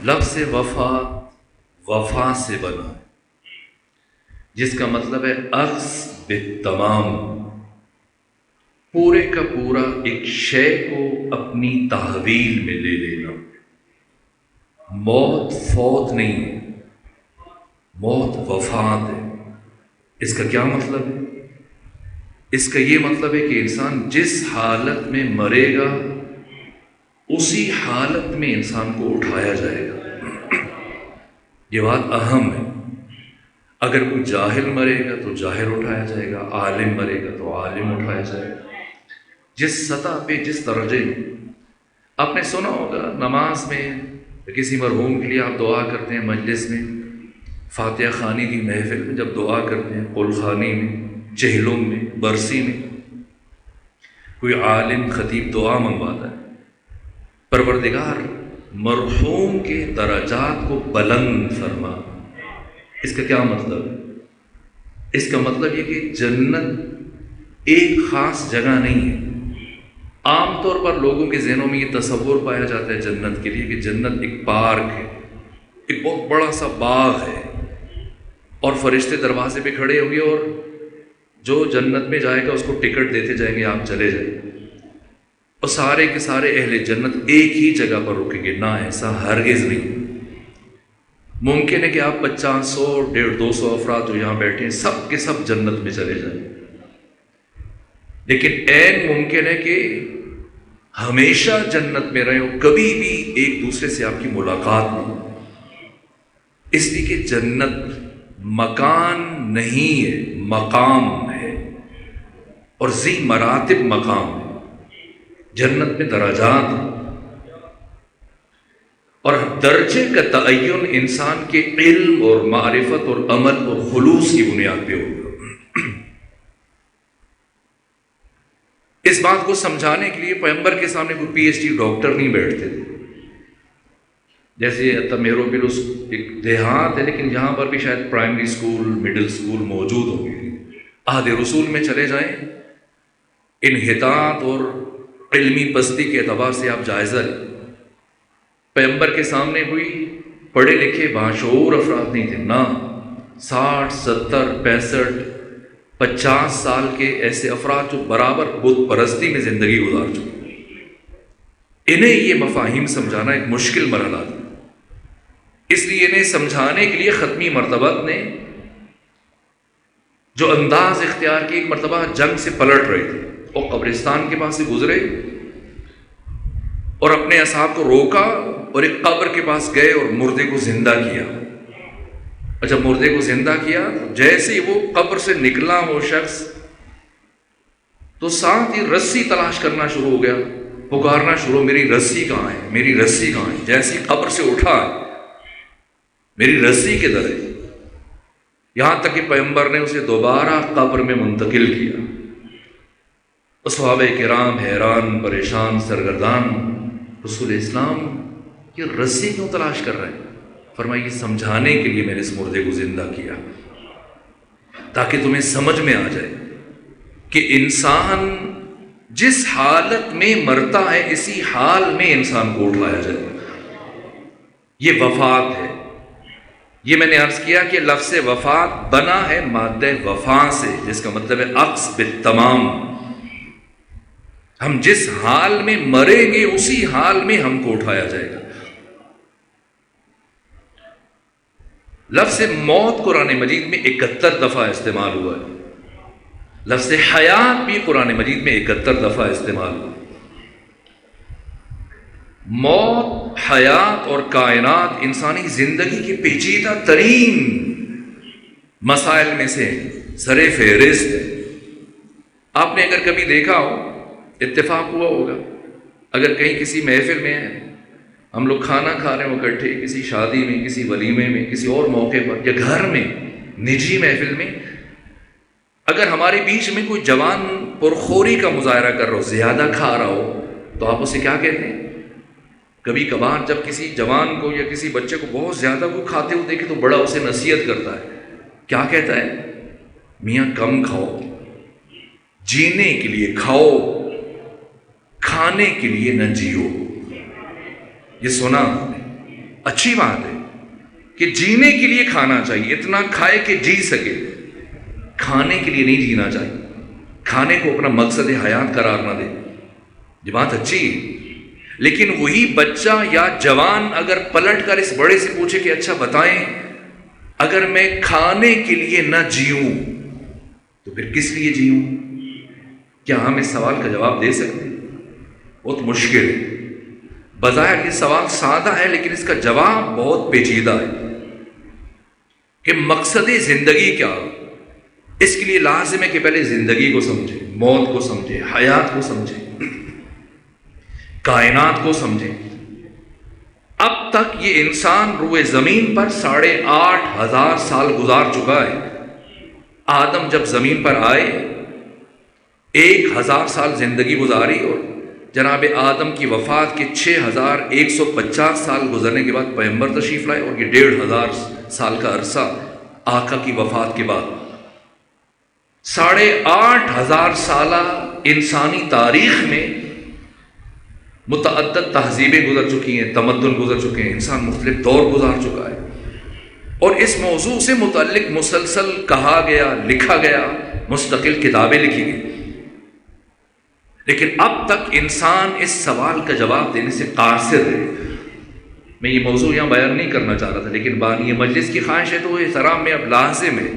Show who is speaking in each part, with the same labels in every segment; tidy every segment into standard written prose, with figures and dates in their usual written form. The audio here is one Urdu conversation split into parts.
Speaker 1: لفظ وفا وفا سے بنا ہے، جس کا مطلب ہے اخذ بالتمام، پورے کا پورا ایک شے کو اپنی تحویل میں لے لینا۔ موت فوت نہیں ہے، موت وفات ہے۔ اس کا کیا مطلب ہے؟ اس کا یہ مطلب ہے کہ انسان جس حالت میں مرے گا اسی حالت میں انسان کو اٹھایا جائے گا۔ یہ بات اہم ہے۔ اگر کوئی جاہل مرے گا تو جاہل اٹھایا جائے گا، عالم مرے گا تو عالم اٹھایا جائے گا۔ جس سطح پہ، جس درجے میں، آپ نے سنا ہوگا نماز میں کسی مرحوم کے لیے آپ دعا کرتے ہیں، مجلس میں، فاتحہ خوانی کی محفل میں جب دعا کرتے ہیں، قل خوانی میں، چہلم میں، برسی میں، کوئی عالم خطیب دعا منگواتا ہے، پروردگار مرحوم کے درجات کو بلند فرما۔ اس کا کیا مطلب ہے؟ اس کا مطلب یہ کہ جنت ایک خاص جگہ نہیں ہے۔ عام طور پر لوگوں کے ذہنوں میں یہ تصور پایا جاتا ہے جنت کے لیے کہ جنت ایک پارک ہے، ایک بہت بڑا سا باغ ہے، اور فرشتے دروازے پہ کھڑے ہوں گے اور جو جنت میں جائے گا اس کو ٹکٹ دیتے جائیں گے، آپ چلے جائیں، اور سارے کے سارے اہل جنت ایک ہی جگہ پر رکیں گے۔ نہ، ایسا ہرگز نہیں۔ ممکن ہے کہ آپ 50، 100، 150، 200 افراد جو یہاں بیٹھے ہیں سب کے سب جنت میں چلے جائیں، لیکن عین ممکن ہے کہ ہمیشہ جنت میں رہے ہو، کبھی بھی ایک دوسرے سے آپ کی ملاقات نہیں۔ اس لیے کہ جنت مکان نہیں ہے، مقام ہے، اور ذی مراتب مقام ہے۔ جنت میں درجات ہیں، اور درجے کا تعین انسان کے علم اور معرفت اور عمل اور خلوص کی بنیاد پہ ہوگا۔ اس بات کو سمجھانے کے لیے پیغمبر کے سامنے کوئی پی ایچ ڈی ڈاکٹر نہیں بیٹھتے تھے۔ جیسے تمیرو بلوس ایک دیہات ہے، لیکن یہاں پر بھی شاید پرائمری سکول، مڈل سکول موجود ہوں گے۔ عہد رسول میں چلے جائیں، انحطاط اور علمی پستی کے اعتبار سے آپ جائزہ لیں۔ پیغمبر کے سامنے کوئی پڑھے لکھے باشعور افراد نہیں تھے، نہ 60، 70، 65، 50 سال کے ایسے افراد جو برابر بت پرستی میں زندگی گزار چکے۔ انہیں یہ مفاہیم سمجھانا ایک مشکل مرحلہ تھا، اس لیے انہیں سمجھانے کے لیے ختمی مرتبہ نے جو انداز اختیار کی، ایک مرتبہ جنگ سے پلٹ رہے تھے اور قبرستان کے پاس سے گزرے اور اپنے اصحاب کو روکا اور ایک قبر کے پاس گئے اور مردے کو زندہ کیا۔ اور جب مردے کو زندہ کیا، جیسے ہی وہ قبر سے نکلا وہ شخص، تو ساتھ ہی رسی تلاش کرنا شروع ہو گیا، پکارنا شروع، میری رسی کہاں ہے، میری رسی کہاں ہے۔ جیسے ہی قبر سے اٹھا، میری رسی کدھر ہے؟ یہاں تک کہ پیغمبر نے اسے دوبارہ قبر میں منتقل کیا۔ صحابہ کرام حیران، پریشان، سرگردان، رسول اسلام یہ رسی کیوں تلاش کر رہے ہیں؟ فرمایا یہ سمجھانے کے لیے میں نے اس مردے کو زندہ کیا، تاکہ تمہیں سمجھ میں آ جائے کہ انسان جس حالت میں مرتا ہے اسی حال میں انسان کو اٹھایا جائے۔ یہ وفات ہے۔ یہ میں نے عرض کیا کہ لفظ وفات بنا ہے مادہ وفا سے، جس کا مطلب ہے اخذ بالتمام۔ ہم جس حال میں مریں گے اسی حال میں ہم کو اٹھایا جائے گا۔ لفظ موت قرآن مجید میں 71 دفعہ استعمال ہوا ہے۔ لفظ حیات بھی قرآن مجید میں 71 دفعہ استعمال ہوا ہے۔ موت، حیات اور کائنات انسانی زندگی کے پیچیدہ ترین مسائل میں سے سر فہرست ہے۔ آپ نے اگر کبھی دیکھا ہو، اتفاق ہوا ہوگا، اگر کہیں کسی محفل میں ہے، ہم لوگ کھانا کھا رہے ہوں اکٹھے، کسی شادی میں، کسی ولیمے میں، کسی اور موقع پر، یا گھر میں نجی محفل میں، اگر ہمارے بیچ میں کوئی جوان پرخوری کا مظاہرہ کر رہا ہو، زیادہ کھا رہا ہو، تو آپ اسے کیا کہتے ہیں؟ کبھی کبھار جب کسی جوان کو یا کسی بچے کو بہت زیادہ کوئی کھاتے ہوئے دیکھے تو بڑا اسے نصیحت کرتا ہے، کیا کہتا ہے؟ میاں کم کھاؤ، جینے کے لیے کھاؤ، کھانے کے لیے نہ جیو۔ یہ سنا اچھی بات ہے کہ جینے کے لیے کھانا چاہیے، اتنا کھائے کہ جی سکے، کھانے کے لیے نہیں جینا چاہیے، کھانے کو اپنا مقصد حیات قرار نہ دے، یہ بات اچھی ہے۔ لیکن وہی بچہ یا جوان اگر پلٹ کر اس بڑے سے پوچھے کہ اچھا بتائیں، اگر میں کھانے کے لیے نہ جیوں تو پھر کس لیے جیوں؟ کیا ہم اس سوال کا جواب دے سکتے ہیں؟ بہت مشکل ہے۔ بظاہر یہ سوال سادہ ہے لیکن اس کا جواب بہت پیچیدہ ہے کہ مقصد زندگی کیا؟ اس کے لیے لازم ہے کہ پہلے زندگی کو سمجھے، موت کو سمجھے، حیات کو سمجھے، کائنات کو سمجھے۔ اب تک یہ انسان روئے زمین پر 8,500 سال گزار چکا ہے۔ آدم جب زمین پر آئے 1,000 سال زندگی گزاری، اور جناب آدم کی وفات کے 6,150 سال گزرنے کے بعد پیغمبر تشریف لائے، اور یہ 1,500 سال کا عرصہ آقا کی وفات کے بعد 8,500 سالہ انسانی تاریخ میں متعدد تہذیبیں گزر چکی ہیں، تمدن گزر چکے ہیں، انسان مختلف دور گزار چکا ہے، اور اس موضوع سے متعلق مسلسل کہا گیا، لکھا گیا، مستقل کتابیں لکھی گئی، لیکن اب تک انسان اس سوال کا جواب دینے سے قاصر ہے۔ میں یہ موضوع یہاں بیان نہیں کرنا چاہ رہا تھا، لیکن بانی مجلس کی خواہش ہے تو وہ احترام میں اب لازم ہے،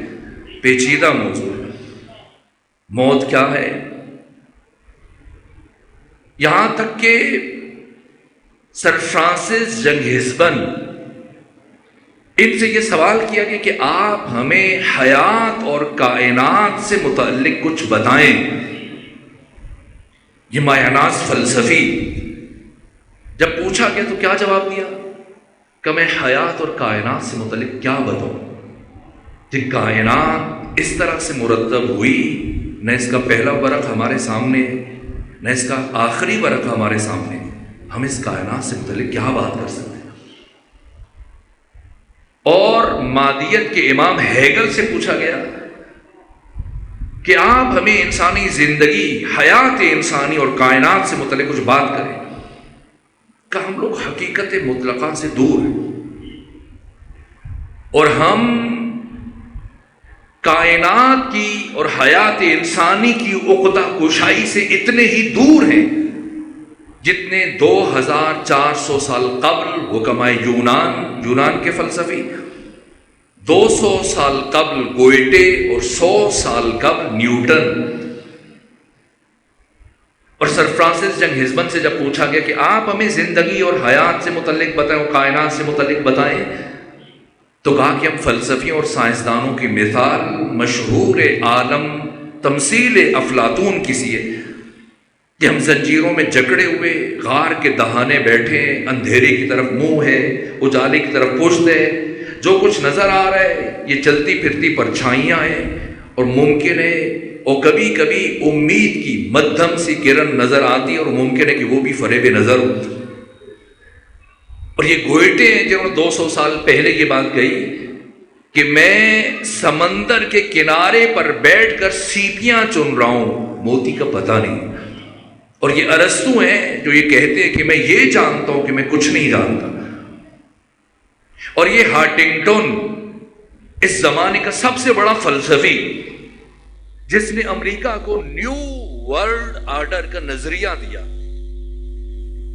Speaker 1: پیچیدہ موضوع ہے۔ موت کیا ہے؟ یہاں تک کہ سر فرانسس ینگ ہسبن، ان سے یہ سوال کیا گیا کہ آپ ہمیں حیات اور کائنات سے متعلق کچھ بتائیں۔ یہ مایاناز فلسفی جب پوچھا گیا تو کیا جواب دیا کہ میں حیات اور کائنات سے متعلق کیا بتاؤں؟ کہ کائنات اس طرح سے مرتب ہوئی، نہ اس کا پہلا ورق ہمارے سامنے ہے، نہ اس کا آخری ورق ہمارے سامنے ہے، ہم اس کائنات سے متعلق کیا بات کر سکتے ہیں؟ اور مادیت کے امام ہیگل سے پوچھا گیا کہ آپ ہمیں انسانی زندگی، حیات انسانی اور کائنات سے متعلق کچھ بات کریں۔ کہ ہم لوگ حقیقت مطلقہ سے دور ہیں، اور ہم کائنات کی اور حیات انسانی کی عقدہ کشائی سے اتنے ہی دور ہیں جتنے 2,400 سال قبل حکمائے یونان کے فلسفی، 200 سال قبل گوئٹے اور 100 سال قبل نیوٹن۔ اور سر فرانسس ینگ ہسبن سے جب پوچھا گیا کہ آپ ہمیں زندگی اور حیات سے متعلق بتائیں اور کائنات سے متعلق بتائیں، تو کہا کہ ہم فلسفیوں اور سائنسدانوں کی مثال مشہور عالم تمثیل افلاطون کی سی ہے کہ ہم زنجیروں میں جکڑے ہوئے غار کے دہانے بیٹھے ہیں، اندھیرے کی طرف منہ ہے، اجالے کی طرف پشت ہے، جو کچھ نظر آ رہا ہے یہ چلتی پھرتی پرچھائیاں ہیں، اور ممکن ہے اور کبھی کبھی امید کی مدھم سی کرن نظر آتی ہے، اور ممکن ہے کہ وہ بھی فریب نظر ہوتی۔ اور یہ گوئٹے ہیں جنہوں نے 200 سال پہلے یہ بات کہی کہ میں سمندر کے کنارے پر بیٹھ کر سیپیاں چن رہا ہوں، موتی کا پتہ نہیں۔ اور یہ ارسطو ہیں جو یہ کہتے ہیں کہ میں یہ جانتا ہوں کہ میں کچھ نہیں جانتا۔ اور یہ ہارٹنگٹن، اس زمانے کا سب سے بڑا فلسفی، جس نے امریکہ کو نیو ورلڈ آرڈر کا نظریہ دیا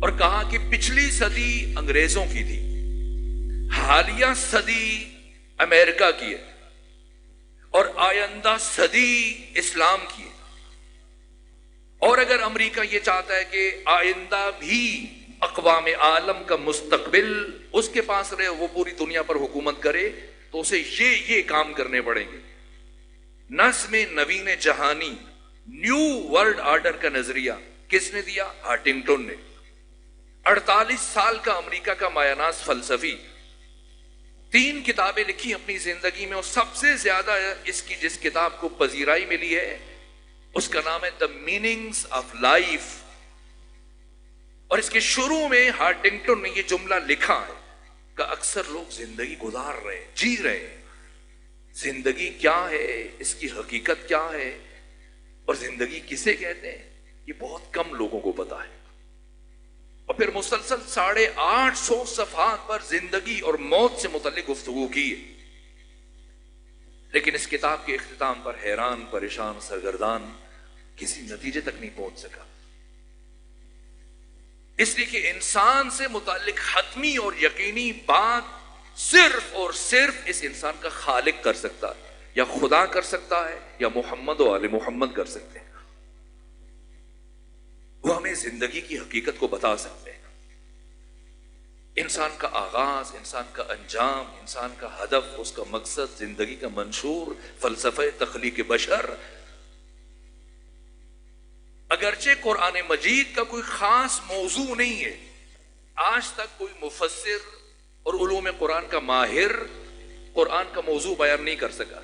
Speaker 1: اور کہا کہ پچھلی صدی انگریزوں کی تھی، حالیہ صدی امریکہ کی ہے، اور آئندہ صدی اسلام کی ہے۔ اور اگر امریکہ یہ چاہتا ہے کہ آئندہ بھی اقوام عالم کا مستقبل اس کے پاس رہے، وہ پوری دنیا پر حکومت کرے، تو اسے یہ کام کرنے پڑیں گے۔ نظم نوین جہانی، نیو ورلڈ آرڈر کا نظریہ کس نے دیا؟ ہارٹنگٹن نے۔ 48 سال کا امریکہ کا مایاناز فلسفی، 3 کتابیں لکھی اپنی زندگی میں، اور سب سے زیادہ اس کی جس کتاب کو پذیرائی ملی ہے اس کا نام ہے دا میننگز آف لائف۔ اور اس کے شروع میں ہارٹنگٹن نے یہ جملہ لکھا ہے کہ اکثر لوگ زندگی گزار رہے ہیں، جی رہے ہیں، زندگی کیا ہے، اس کی حقیقت کیا ہے، اور زندگی کسے کہتے ہیں، یہ بہت کم لوگوں کو پتا ہے۔ اور پھر مسلسل 850 صفحات پر زندگی اور موت سے متعلق گفتگو کی ہے، لیکن اس کتاب کے اختتام پر حیران، پریشان، سرگردان، کسی نتیجے تک نہیں پہنچ سکا، اس لیے کہ انسان سے متعلق حتمی اور یقینی بات صرف اور صرف اس انسان کا خالق کر سکتا ہے، یا خدا کر سکتا ہے، یا محمد و آل محمد کر سکتے ہیں۔ وہ ہمیں زندگی کی حقیقت کو بتا سکتے ہیں، انسان کا آغاز، انسان کا انجام، انسان کا ہدف، اس کا مقصد، زندگی کا منشور، فلسفہ تخلیق بشر۔ اگرچہ قرآن مجید کا کوئی خاص موضوع نہیں ہے، آج تک کوئی مفسر اور علوم قرآن کا ماہر قرآن کا موضوع بیان نہیں کر سکا،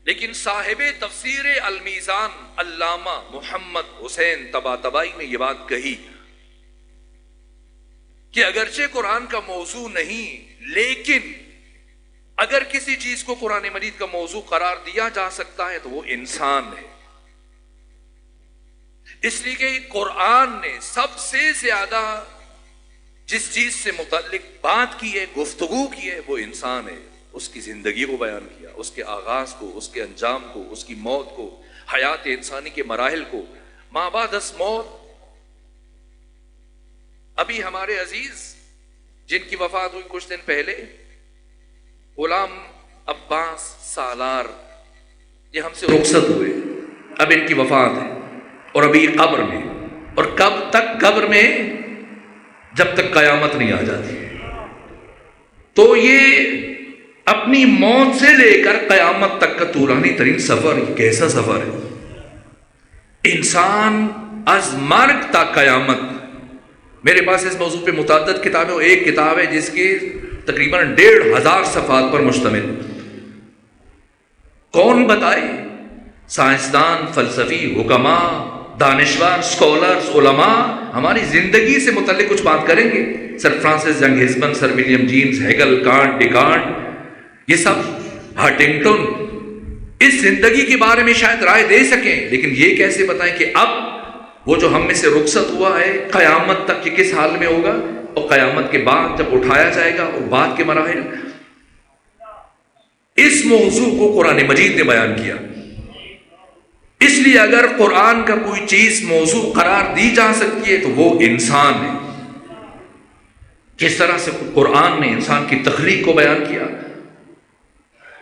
Speaker 1: لیکن صاحب تفسیر المیزان علامہ محمد حسین طباطبائی نے یہ بات کہی کہ اگرچہ قرآن کا موضوع نہیں، لیکن اگر کسی چیز کو قرآن مجید کا موضوع قرار دیا جا سکتا ہے تو وہ انسان ہے، اس لیے کہ قرآن نے سب سے زیادہ جس چیز سے متعلق بات کی ہے، گفتگو کی ہے، وہ انسان ہے۔ اس کی زندگی کو بیان کیا، اس کے آغاز کو، اس کے انجام کو، اس کی موت کو، حیات انسانی کے مراحل کو، ما بعد موت۔ ابھی ہمارے عزیز جن کی وفات ہوئی کچھ دن پہلے، غلام عباس سالار، یہ ہم سے رخصت ہوئے، اب ان کی وفات ہے اور ابھی قبر میں، اور کب تک قبر میں؟ جب تک قیامت نہیں آ جاتی۔ تو یہ اپنی موت سے لے کر قیامت تک کا طولانی ترین سفر، یہ کیسا سفر ہے؟ انسان از مرگ تا قیامت۔ میرے پاس اس موضوع پہ متعدد کتابیں، ایک کتاب ہے جس کی تقریباً 1500 صفحات پر مشتمل۔ کون بتائے؟ سائنسدان، فلسفی، حکماء، دانشور، اسکالرز، علماء ہماری زندگی سے متعلق کچھ بات کریں گے۔ Sir Francis Younghusband, sir William James, Hegel, Kant, Descartes, یہ سب، ہنٹنگٹن، اس زندگی کے بارے میں شاید رائے دے سکیں، لیکن یہ کیسے بتائیں کہ اب وہ جو ہم میں سے رخصت ہوا ہے قیامت تک یہ کس حال میں ہوگا، اور قیامت کے بعد جب اٹھایا جائے گا اور بعد کے مراحل۔ اس موضوع کو قرآن مجید نے بیان کیا، اس لیے اگر قرآن کا کوئی چیز موضوع قرار دی جا سکتی ہے تو وہ انسان ہے۔ کس طرح سے قرآن نے انسان کی تخلیق کو بیان کیا،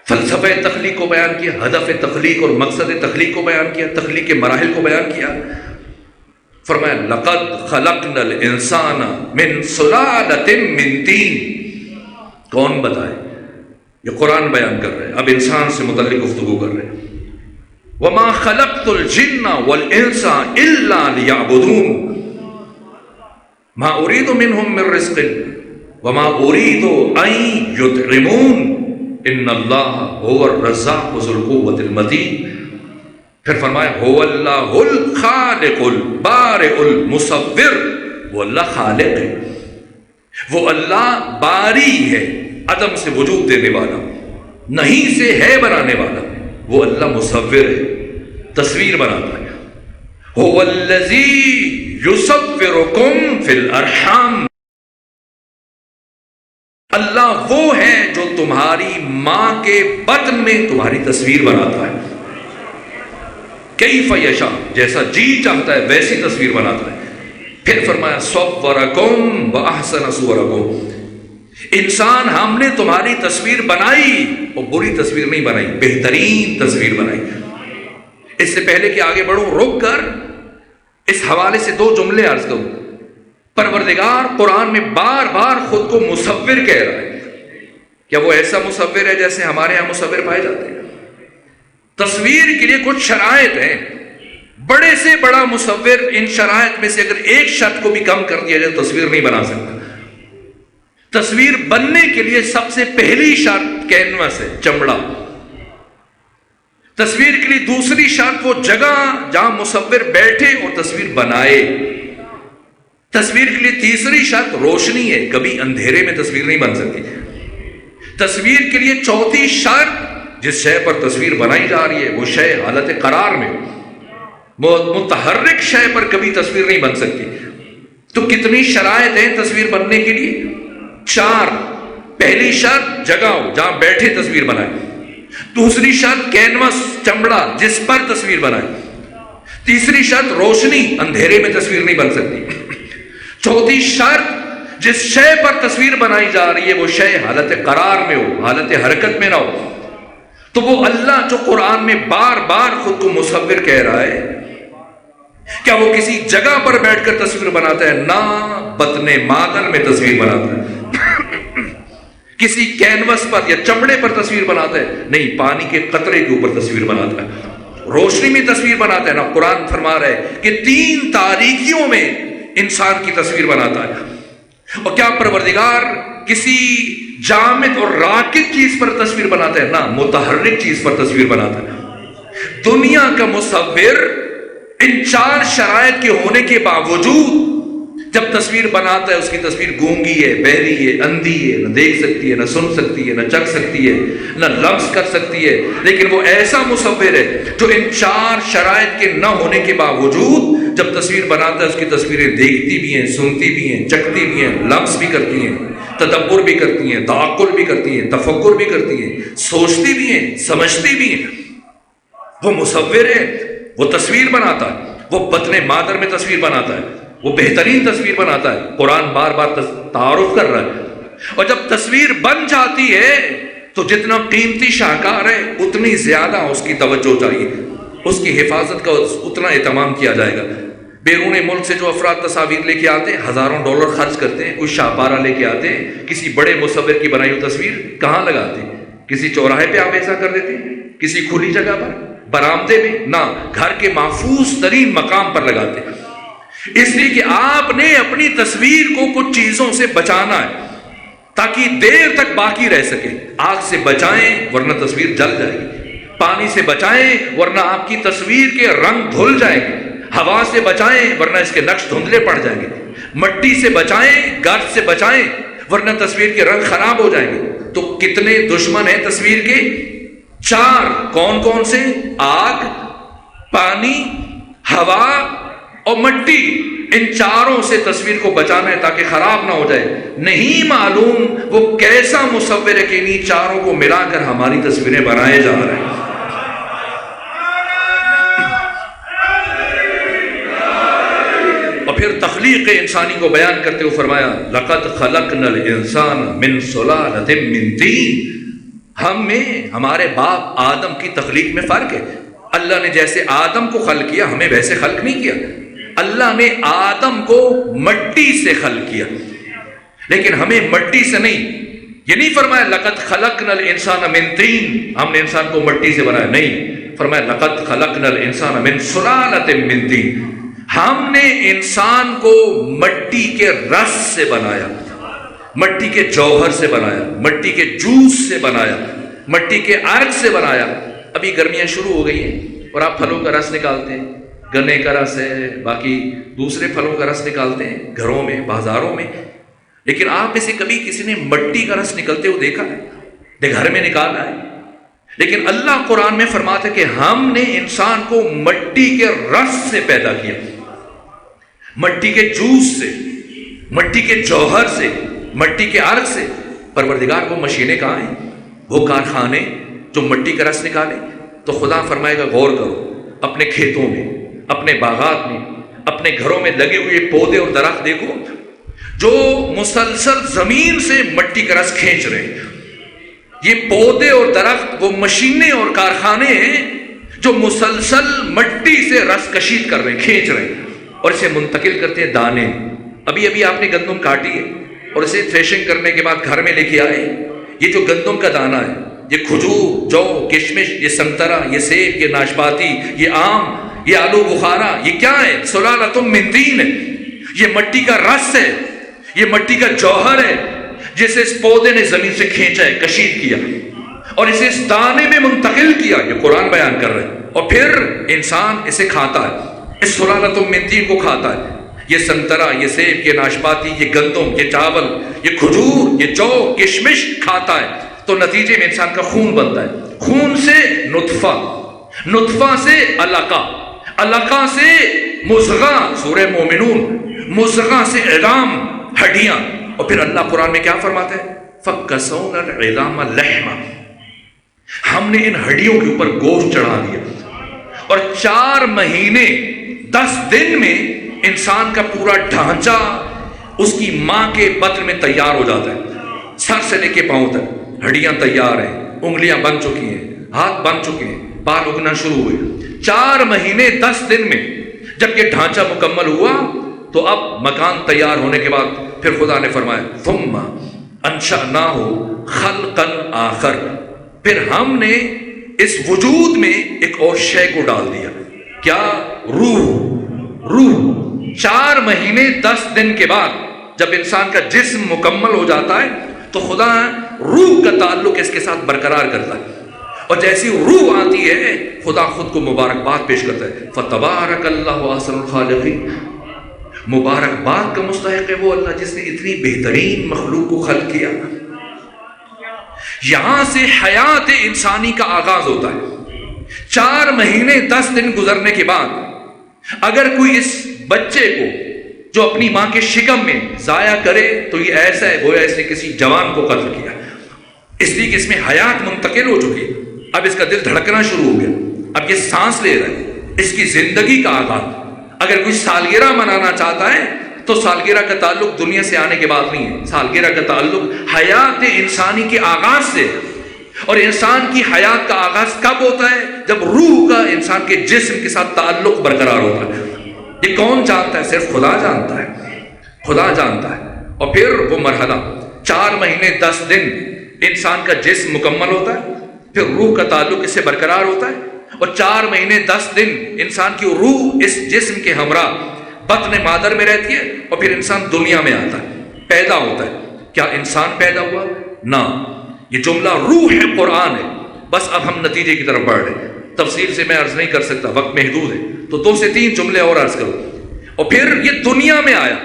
Speaker 1: فلسفہ تخلیق کو بیان کیا، ہدف تخلیق اور مقصد تخلیق کو بیان کیا، تخلیق کے مراحل کو بیان کیا۔ فرمایا لقد خلقنا الانسان من سلالۃ من طین۔ کون بتائے؟ یہ قرآن بیان کر رہے ہیں، اب انسان سے متعلق گفتگو کر رہے ہیں۔ وما خلقت الجن والانس الا ليعبدون ما اريد منهم من رزق وما اريد ان يطعمون ان اللہ هو الرزاق ذو القوة المتین۔ پھر فرمایا هو اللہ الخالق البارئ المصور، وہ اللہ خالق ہے، وہ اللہ باری ہے، عدم سے وجود دینے والا، نہیں سے ہے بنانے والا، وہ اللہ مصور ہے، تصویر بناتا ہے۔ هو الذی یصورکم فی الارحام، اللہ وہ ہے جو تمہاری ماں کے بطن میں تمہاری تصویر بناتا ہے۔ کیف یشاء، جیسا جی چاہتا ہے ویسی تصویر بناتا ہے۔ پھر فرمایا صورکم واحسن صورکم، انسان ہم نے تمہاری تصویر بنائی، اور بری تصویر نہیں بنائی، بہترین تصویر بنائی۔ اس سے پہلے کہ آگے بڑھوں رک کر اس حوالے سے 2 جملے عرض کروں۔ پروردگار قرآن میں بار بار خود کو مصور کہہ رہا ہے۔ کیا وہ ایسا مصور ہے جیسے ہمارے ہاں مصور پائے جاتے ہیں؟ تصویر کے لیے کچھ شرائط ہیں، بڑے سے بڑا مصور ان شرائط میں سے اگر ایک شرط کو بھی کم کر دیا جائے تو تصویر نہیں بنا سکتا۔ تصویر بننے کے لیے سب سے پہلی شرط کینوس ہے، چمڑا۔ تصویر کے لیے دوسری شرط وہ جگہ جہاں مصور بیٹھے اور تصویر بنائے۔ تصویر کے لیے تیسری شرط روشنی ہے، کبھی اندھیرے میں تصویر نہیں بن سکتی۔ تصویر کے لیے چوتھی شرط، جس شے پر تصویر بنائی جا رہی ہے وہ شے حالت قرار میں، متحرک شے پر کبھی تصویر نہیں بن سکتی۔ تو کتنی شرائط ہیں تصویر بننے کے لیے؟ 4۔ پہلی شرط جگہ ہو جہاں بیٹھے تصویر بنائے، دوسری شرط کینوس چمڑا جس پر تصویر بنائے، تیسری شرط روشنی، اندھیرے میں تصویر نہیں بن سکتی، چوتھی شرط جس شے پر تصویر بنائی جا رہی ہے وہ شے حالت قرار میں ہو، حالت حرکت میں نہ ہو۔ تو وہ اللہ جو قرآن میں بار بار خود کو مصور کہہ رہا ہے، کیا وہ کسی جگہ پر بیٹھ کر تصویر بناتا ہے؟ نہ، بطن مادر میں تصویر بناتا ہے۔ کسی کینوس پر یا چمڑے پر تصویر بناتا ہے؟ نہیں، پانی کے قطرے کے اوپر تصویر بناتا ہے، روشنی میں تصویر بناتا ہے۔ نا، قرآن فرما رہا ہے کہ 3 تاریکیوں میں انسان کی تصویر بناتا ہے۔ اور کیا پروردگار کسی جامد اور راکد چیز پر تصویر بناتا ہے؟ نہ، متحرک چیز پر تصویر بناتا ہے۔ دنیا کا مصور ان 4 شرائط کے ہونے کے باوجود جب تصویر بناتا ہے، اس کی تصویر گونگی ہے، بہری ہے، اندھی ہے، نہ دیکھ سکتی ہے، نہ سن سکتی ہے، نہ چکھ سکتی ہے، نہ لمس کر سکتی ہے، لیکن وہ ایسا مصور ہے جو ان 4 شرائط کے نہ ہونے کے باوجود جب تصویر بناتا ہے اس کی تصویریں دیکھتی بھی ہیں، سنتی بھی ہیں، چکھتی بھی ہیں، لمس بھی کرتی ہیں، تدبر بھی کرتی ہیں، تعقل بھی کرتی ہیں، تفکر بھی کرتی ہیں، سوچتی بھی ہیں، سمجھتی بھی ہیں۔ وہ مصور ہے، وہ تصویر بناتا ہے، وہ بطن مادر میں تصویر بناتا ہے، وہ بہترین تصویر بناتا ہے۔ قرآن بار بار تعارف کر رہا ہے۔ اور جب تصویر بن جاتی ہے تو جتنا قیمتی شاہکار ہے اتنی زیادہ اس کی توجہ چاہیے، اس کی حفاظت کا اتنا اہتمام کیا جائے گا۔ بیرون ملک سے جو افراد تصاویر لے کے آتے ہیں، ہزاروں $، خرچ کرتے ہیں، کوئی شاہپارہ لے کے آتے ہیں، کسی بڑے مصور کی بنائی ہوئی تصویر کہاں لگاتے ہیں؟ کسی چوراہے پہ آپ ایسا کر دیتے ہیں؟ کسی کھلی جگہ پر، برآمدے میں؟ نہ، گھر کے محفوظ ترین مقام پر لگاتے ہیں۔ اس لیے کہ آپ نے اپنی تصویر کو کچھ چیزوں سے بچانا ہے تاکہ دیر تک باقی رہ سکے۔ آگ سے بچائیں ورنہ تصویر جل جائے گی، پانی سے بچائیں ورنہ آپ کی تصویر کے رنگ دھل جائیں گے، ہوا سے بچائیں ورنہ اس کے نقش دھندلے پڑ جائیں گے، مٹی سے بچائیں، گرد سے بچائیں ورنہ تصویر کے رنگ خراب ہو جائیں گے۔ تو کتنے دشمن ہیں تصویر کے؟ 4۔ کون کون سے؟ آگ، پانی، ہوا اور مٹی۔ ان 4 سے تصویر کو بچانا ہے تاکہ خراب نہ ہو جائے۔ نہیں معلوم وہ کیسا مصور ہے کہ انہی 4 کو ملا کر ہماری تصویریں بنائے جا رہے ہیں۔ اور پھر تخلیق انسانی کو بیان کرتے ہوئے فرمایا لَقَدْ خَلَقْنَا الْإِنسَانَ مِنْ صُلَالَةٍ مِّن طِينٍ۔ ہم میں ہمارے باپ آدم کی تخلیق میں فرق ہے۔ اللہ نے جیسے آدم کو خلق کیا ہمیں ویسے خلق نہیں کیا۔ اللہ نے آدم کو مٹی سے خلق کیا، لیکن ہمیں مٹی سے نہیں۔ یہ نہیں فرمایا لَقَدْ خَلَقْنَا الْإِنسَانَ مِنْ طِينٍ، ہم نے انسان کو مٹی سے بنایا، نہیں، فرمایا لَقَدْ خَلَقْنَا الْإِنسَانَ مِنْ صُلَالَةٍ مِّن طِينٍ۔ ہم نے انسان کو مٹی کے رس سے بنایا، مٹی کے جوہر سے بنایا، مٹی کے جوس سے بنایا، مٹی کے عرق سے بنایا۔ ابھی گرمیاں شروع ہو گئی ہیں اور آپ پھلوں کا رس نکالتے ہیں، گنے کا رس ہے، باقی دوسرے پھلوں کا رس نکالتے ہیں گھروں میں، بازاروں میں، لیکن آپ میں سے کبھی کسی نے مٹی کا رس نکلتے ہوئے دیکھا ہے؟ گھر میں نکالا ہے؟ لیکن اللہ قرآن میں فرماتا ہے کہ ہم نے انسان کو مٹی کے رس سے پیدا کیا، مٹی کے جوس سے، مٹی کے جوہر سے، مٹی کے عرق سے۔ پروردگار کو مشینیں کہاں ہیں؟ وہ کارخانے جو مٹی کا رس نکالے؟ تو خدا فرمائے گا غور کرو، اپنے کھیتوں میں، اپنے باغات میں، اپنے گھروں میں لگے ہوئے پودے اور درخت دیکھو جو مسلسل زمین سے مٹی کا رس کھینچ رہے ہیں۔ یہ پودے اور درخت وہ مشینیں اور کارخانے ہیں جو مسلسل مٹی سے رس کشید کر رہے ہیں، کھینچ رہے ہیں اور اسے منتقل کرتے ہیں دانے۔ ابھی آپ نے گندم کاٹی ہے اور اسے تھریشنگ کرنے کے بعد گھر میں لے کے آئے، یہ جو گندم کا دانہ ہے، یہ کھجور، جو، کشمش، یہ سنترا، یہ سیب، یہ ناشپاتی، یہ آم، یہ آلو بخارا، یہ کیا ہے؟ سلالۃ من طین ہے۔ یہ مٹی کا رس ہے، یہ مٹی کا جوہر ہے جسے اس پودے نے زمین سے کھینچا ہے، کشید کیا اور اسے اس دانے میں منتقل کیا۔ یہ قرآن بیان کر رہے ہیں۔ اور پھر انسان اسے کھاتا ہے، اس سلالۃ من طین کو کھاتا ہے۔ یہ سنترا، یہ سیب، یہ ناشپاتی، یہ گندم، یہ چاول، یہ کھجور، یہ جو، کشمش کھاتا ہے تو نتیجے میں انسان کا خون بنتا ہے۔ خون سے نطفہ، نطفہ سے علقہ، علقہ سے مضغہ، سورہ مومنون، مضغہ سے عظام، ہڈیاں، اور پھر اللہ قرآن میں کیا فرماتا ہے؟ فَكَسَوْنَا الْعِظَامَ لَحْمًا، ہم نے ان ہڈیوں کے اوپر گوشت چڑھا دیا، اور 4 مہینے 10 دن میں انسان کا پورا ڈھانچہ اس کی ماں کے بطن میں تیار ہو جاتا ہے، سر سے لے کے پاؤں تک ہڈیاں تیار ہیں، انگلیاں بن چکی ہیں، ہاتھ بن چکے ہیں، بال اگنا شروع ہوئے۔ 4 مہینے 10 دن میں جب یہ ڈھانچہ مکمل ہوا تو اب مکان تیار ہونے کے بعد پھر خدا نے فرمایا ثم انشأناہ خلقا آخر، پھر ہم نے اس وجود میں ایک اور شے کو ڈال دیا، کیا؟ روح 4 مہینے 10 دن کے بعد جب انسان کا جسم مکمل ہو جاتا ہے تو خدا روح کا تعلق اس کے ساتھ برقرار کرتا ہے، اور جیسی روح آتی ہے خدا خود کو مبارکباد پیش کرتا ہے، فتبارک اللہ احسن الخالقین، مبارکباد کا مستحق ہے وہ اللہ جس نے اتنی بہترین مخلوق کو خلق کیا۔ یہاں سے حیات انسانی کا آغاز ہوتا ہے۔ 4 مہینے 10 دن گزرنے کے بعد اگر کوئی اس بچے کو جو اپنی ماں کے شکم میں ضائع کرے تو یہ ایسا ہے گویا اس نے کسی جوان کو قتل کیا، اس لیے کہ اس میں حیات منتقل ہو چکی ہے، اب اس کا دل دھڑکنا شروع ہو گیا، اب یہ سانس لے رہا ہے، اس کی زندگی کا آغاز۔ اگر کوئی سالگرہ منانا چاہتا ہے تو سالگرہ کا تعلق دنیا سے آنے کے بعد نہیں ہے، سالگرہ کا تعلق حیات انسانی کے آغاز سے ہے، اور انسان کی حیات کا آغاز کب ہوتا ہے؟ جب روح کا انسان کے جسم کے ساتھ تعلق برقرار ہوتا ہے۔ یہ کون جانتا ہے؟ صرف خدا جانتا ہے، خدا جانتا ہے۔ اور پھر وہ مرحلہ 4 مہینے 10 دن انسان کا جسم مکمل ہوتا ہے، پھر روح کا تعلق اس سے برقرار ہوتا ہے، اور 4 مہینے 10 دن انسان کی روح اس جسم کے ہمراہ بطن مادر میں رہتی ہے، اور پھر انسان دنیا میں آتا ہے، پیدا ہوتا ہے۔ کیا انسان پیدا ہوا؟ نہ، یہ جملہ روح ہے، قرآن ہے۔ بس اب ہم نتیجے کی طرف بڑھ رہے ہیں، تفصیل سے میں عرض نہیں کر سکتا، وقت محدود ہے، تو 2 سے 3 جملے اور عرض کرو۔ اور پھر یہ دنیا میں آیا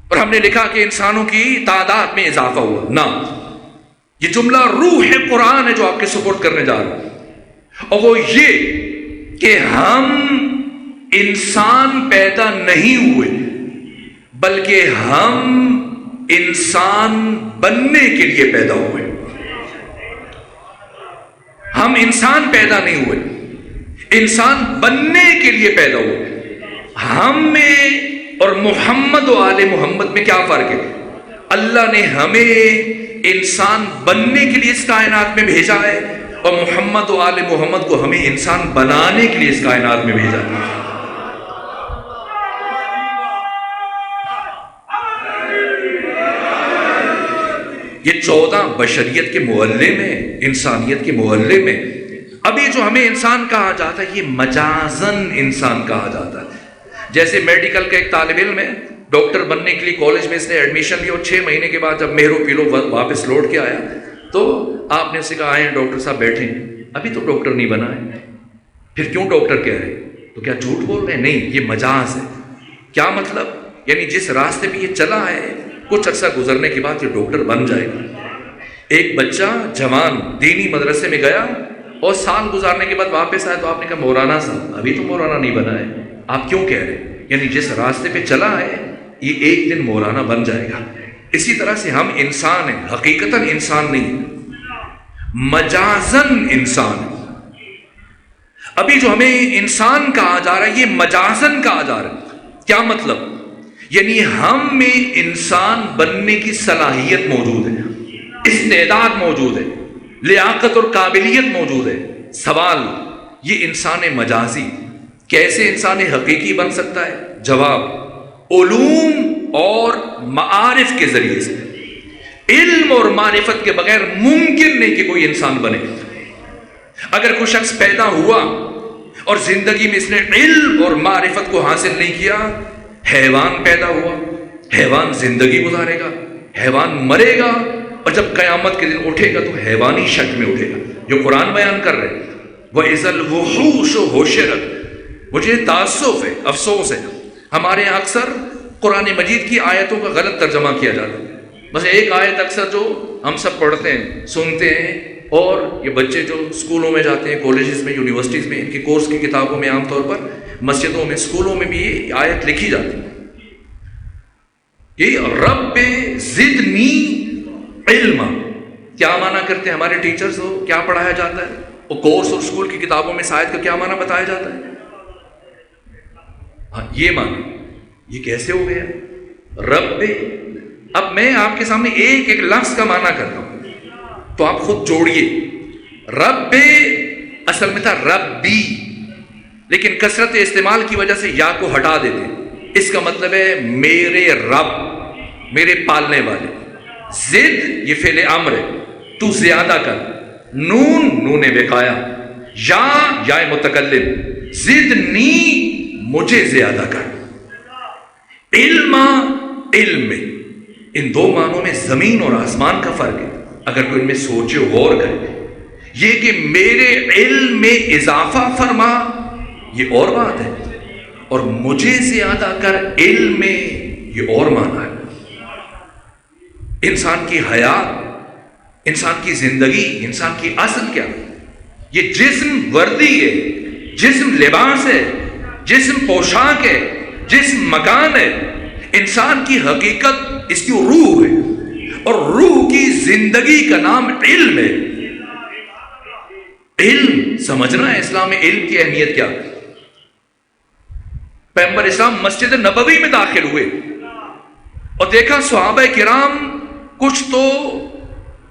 Speaker 1: اور ہم نے لکھا کہ انسانوں کی تعداد میں اضافہ ہوا، نہ، یہ جملہ روح ہے، قرآن ہے جو آپ کے سپورٹ کرنے جا رہا ہے، اور وہ یہ کہ ہم انسان پیدا نہیں ہوئے بلکہ ہم انسان بننے کے لیے پیدا ہوئے۔ ہم انسان پیدا نہیں ہوئے، انسان بننے کے لیے پیدا ہوئے۔ ہم میں اور محمد و آل محمد میں کیا فرق ہے؟ اللہ نے ہمیں انسان بننے کے لیے اس کائنات میں بھیجا ہے، اور محمد و آل محمد کو ہمیں انسان بنانے کے لیے اس کائنات میں بھیجا ہے۔ یہ 14 بشریت کے معلم میں، انسانیت کے معلم میں۔ ابھی جو ہمیں انسان کہا جاتا ہے یہ مجازن انسان کہا جاتا ہے۔ جیسے میڈیکل کا ایک طالب علم ہے، ڈاکٹر بننے کے لیے کالج میں اس نے ایڈمیشن لیا، اور 6 مہینے کے بعد جب مہرو پیلو واپس لوٹ کے آیا تو آپ نے اسے کہا آئیں ڈاکٹر صاحب بیٹھیں، ابھی تو ڈاکٹر نہیں بنا ہے، پھر کیوں ڈاکٹر کہہ رہے ہیں؟ تو کیا جھوٹ بول رہے ہیں؟ نہیں، یہ مجاز ہے۔ کیا مطلب؟ یعنی جس راستے پہ یہ چلا ہے کچھ عرصہ گزرنے کے بعد یہ ڈاکٹر بن جائے گا۔ ایک بچہ جوان دینی مدرسے میں گیا اور سال گزارنے کے بعد واپس آیا تو آپ نے کہا مولانا صاحب ابھی تو مولانا نہیں بنا ہے، آپ کیوں کہہ رہے ہیں؟ یعنی جس راستے پہ چلا ہے یہ ایک دن مولانا بن جائے گا۔ اسی طرح سے ہم انسان ہیں، حقیقتاً انسان نہیں، مجازن انسان ہے۔ ابھی جو ہمیں انسان کہا جا رہا ہے یہ مجازن کہا جا رہا ہے۔ کیا مطلب؟ یعنی ہم میں انسان بننے کی صلاحیت موجود ہے، استعداد موجود ہے، لیاقت اور قابلیت موجود ہے۔ سوال یہ انسان مجازی کیسے انسان حقیقی بن سکتا ہے؟ جواب علوم اور معارف کے ذریعے سے۔ علم اور معرفت کے بغیر ممکن نہیں کہ کوئی انسان بنے۔ اگر کوئی شخص پیدا ہوا اور زندگی میں اس نے علم اور معرفت کو حاصل نہیں کیا، حیوان پیدا ہوا، حیوان زندگی گزارے گا، حیوان مرے گا، اور جب قیامت کے دن اٹھے گا تو حیوانی شکل میں اٹھے گا، جو قرآن بیان کر رہے ہیں۔ وَإِذَا الْوُحُوشُ حُشِرَتْ۔ مجھے تاسف ہے، افسوس ہے، ہمارے یہاں اکثر قرآن مجید کی آیتوں کا غلط ترجمہ کیا جاتا ہے۔ بس ایک آیت اکثر جو ہم سب پڑھتے ہیں، سنتے ہیں، اور یہ بچے جو اسکولوں میں جاتے ہیں، کالجز میں، یونیورسٹیز میں، ان کے کورس کی کتابوں میں عام طور پر مسجدوں میں، اسکولوں میں بھی یہ آیت لکھی جاتی ہے۔ کہ رب زدنی علما کیا معنی کرتے ہیں ہمارے ٹیچرز؟ ہو کیا پڑھایا جاتا ہے؟ وہ کورس اور اسکول کی کتابوں میں شاید کا کیا معنی بتایا جاتا ہے؟ ہاں یہ معنی، یہ کیسے ہو گیا رب؟ اب میں آپ کے سامنے ایک ایک لفظ کا معنی کرتا ہوں تو آپ خود جوڑیے. رب اصل میں تھا ربی، لیکن کثرت استعمال کی وجہ سے یا کو ہٹا دیتے ہیں. اس کا مطلب ہے میرے رب، میرے پالنے والے. زد یہ فعل امر ہے، تو زیادہ کر. نون وقایا، یا متکلم. زدنی مجھے زیادہ کر. علم میں ان دو معنوں میں زمین اور آسمان کا فرق ہے. اگر کوئی ان میں سوچے غور کرے، یہ کہ میرے علم میں اضافہ فرما یہ اور بات ہے، اور مجھے زیادہ کر علم میں یہ اور معنی ہے. انسان کی حیات، انسان کی زندگی، انسان کی اصل کیا؟ یہ جسم وردی ہے، جسم لباس ہے، جسم پوشاک ہے، جسم مکان ہے. انسان کی حقیقت اس کی روح ہے، اور روح کی زندگی کا نام علم ہے. علم سمجھنا ہے اسلام میں علم کی اہمیت کیا. پیغمبر اسلام مسجد نبوی میں داخل ہوئے اور دیکھا صحابہ کرام کچھ تو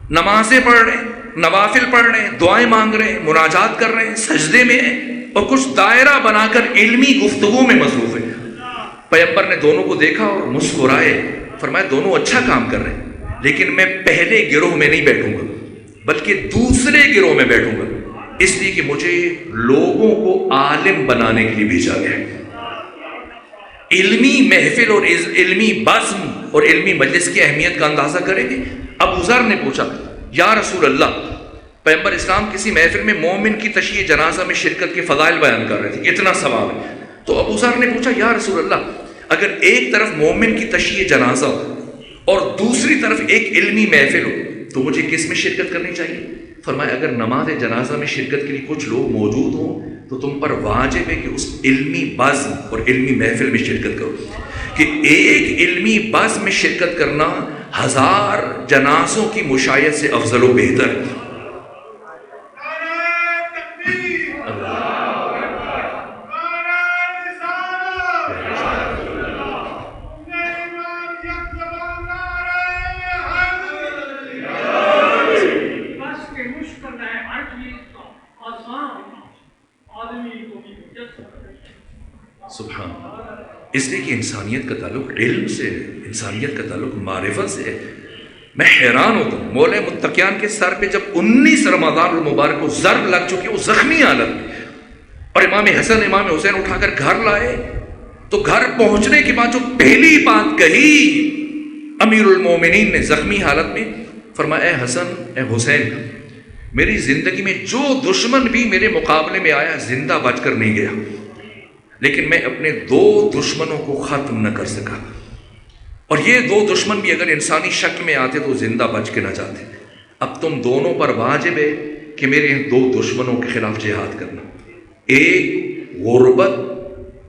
Speaker 1: نمازیں پڑھ رہے ہیں، نوافل پڑھ رہے ہیں، دعائیں مانگ رہے ہیں، مناجات کر رہے ہیں، سجدے میں ہیں، اور کچھ دائرہ بنا کر علمی گفتگو میں مصروف ہیں. پیغمبر نے دونوں کو دیکھا اور مسکرائے، فرمایا دونوں اچھا کام کر رہے ہیں، لیکن میں پہلے گروہ میں نہیں بیٹھوں گا بلکہ دوسرے گروہ میں بیٹھوں گا، اس لیے کہ مجھے لوگوں کو عالم بنانے کے لیے بھیجا گیا ہے. علمی محفل اور علمی بزم اور علمی مجلس کی اہمیت کا اندازہ کریں گے. ابو ذر نے پوچھا یا رسول اللہ، پیغمبر اسلام کسی محفل میں مومن کی تشییع جنازہ میں شرکت کے فضائل بیان کر رہے تھے، اتنا ثواب ہے. تو ابو ذر نے پوچھا یا رسول اللہ، اگر ایک طرف مومن کی تشییع جنازہ ہو اور دوسری طرف ایک علمی محفل ہو تو مجھے کس میں شرکت کرنی چاہیے؟ فرمایا اگر نماز جنازہ میں شرکت کے لیے کچھ لوگ موجود ہوں تو تم پر واجب ہے کہ اس علمی بزم اور علمی محفل میں شرکت کرو. کہ ایک علمی بزم میں شرکت کرنا 1000 جنازوں کی مشایعت سے افضل و بہتر ہے. سبحان اللہ. اس لیے کہ انسانیت کا تعلق علم سے ہے، انسانیت کا تعلق معرفت سے ہے. میں حیران ہوتا ہوں مولا متقیان کے سر پہ جب 19 رمضان المبارک کو ضرب لگ چکی، وہ زخمی حالت میں، اور امام حسن امام حسین اٹھا کر گھر لائے تو گھر پہنچنے کے بعد جو پہلی بات کہی امیر المومنین نے زخمی حالت میں، فرمایا اے حسن اے حسین، میری زندگی میں جو دشمن بھی میرے مقابلے میں آیا زندہ بچ کر نہیں گیا، لیکن میں اپنے 2 دشمنوں کو ختم نہ کر سکا، اور یہ 2 دشمن بھی اگر انسانی شکل میں آتے تو زندہ بچ کے نہ جاتے. اب تم دونوں پر واجب ہے کہ میرے ان 2 دشمنوں کے خلاف جہاد کرنا. ایک غربت،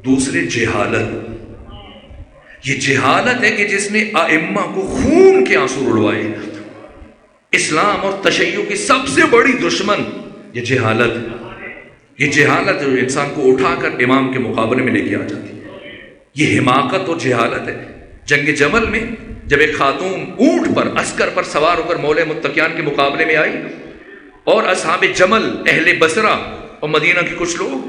Speaker 1: دوسرے جہالت. یہ جہالت ہے کہ جس نے ائمہ کو خون کے آنسو رلوائے. اسلام اور تشیع کی سب سے بڑی دشمن یہ جہالت ہے. یہ جہالت جو انسان کو اٹھا کر امام کے مقابلے میں لے کے آ جاتی ہے. یہ حماقت اور جہالت ہے. جنگ جمل میں جب ایک خاتون اونٹ پر عسکر پر سوار ہو کر مولا متقیان کے مقابلے میں آئی، اور اصحاب جمل اہل بصرہ اور مدینہ کے کچھ لوگ